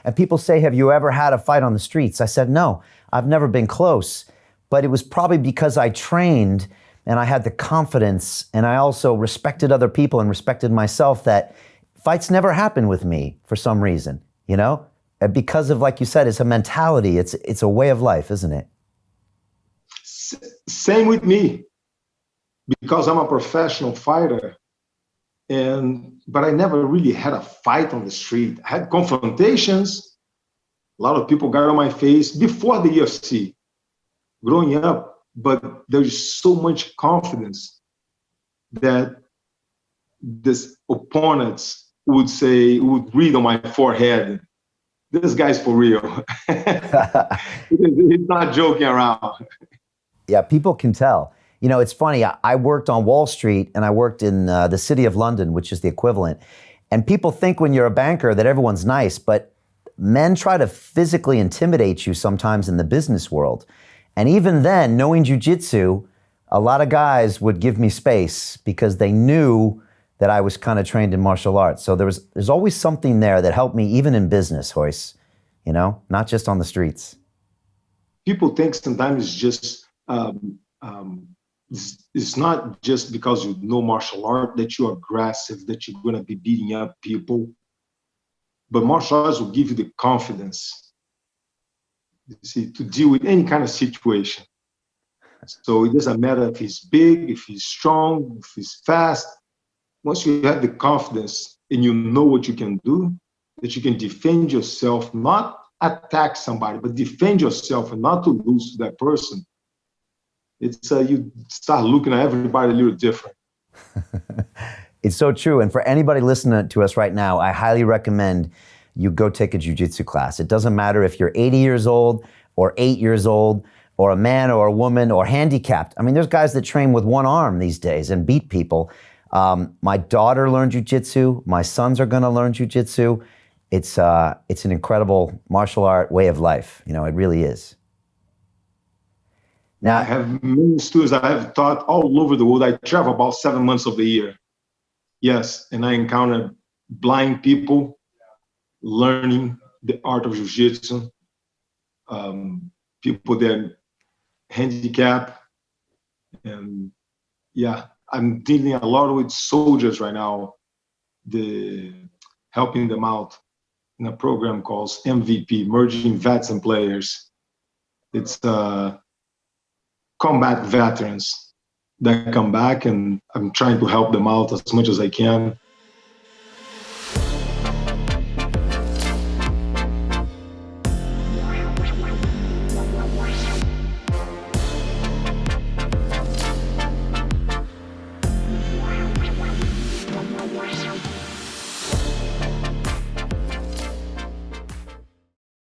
And people say, have you ever had a fight on the streets? I said, no, I've never been close. But it was probably because I trained and I had the confidence, and I also respected other people and respected myself, that fights never happen with me for some reason, you know? Because of, like you said, it's a mentality. It's a way of life, isn't it? Same with me, because I'm a professional fighter, but I never really had a fight on the street. I had confrontations. A lot of people got on my face before the UFC, growing up, but there's so much confidence that this opponents would read on my forehead, this guy's for real. He's not joking around. Yeah, people can tell. You know, it's funny. I worked on Wall Street, and I worked in the city of London, which is the equivalent. And people think when you're a banker that everyone's nice, but men try to physically intimidate you sometimes in the business world. And even then, knowing jiu-jitsu, a lot of guys would give me space because they knew that I was kind of trained in martial arts. So there's always something there that helped me, even in business, Royce, you know, not just on the streets. People think sometimes it's just, it's not just because you know martial art that you're aggressive, that you're going to be beating up people. But martial arts will give you the confidence, you see, to deal with any kind of situation. So it doesn't matter if he's big, if he's strong, if he's fast. Once you have the confidence and you know what you can do, that you can defend yourself, not attack somebody, but defend yourself and not to lose to that person, it's you start looking at everybody a little different. It's so true. And for anybody listening to us right now, I highly recommend you go take a jiu-jitsu class. It doesn't matter if you're 80 years old or 8 years old or a man or a woman or handicapped. I mean, there's guys that train with one arm these days and beat people. My daughter learned jiu-jitsu. My sons are going to learn jiu-jitsu. It's an incredible martial art way of life. You know, it really is. Now, I have many students that I have taught all over the world. I travel about 7 months of the year. Yes, and I encounter blind people learning the art of jiu-jitsu, people that are handicapped, and yeah, I'm dealing a lot with soldiers right now, helping them out in a program called MVP, Merging Vets and Players. It's combat veterans that come back, and I'm trying to help them out as much as I can.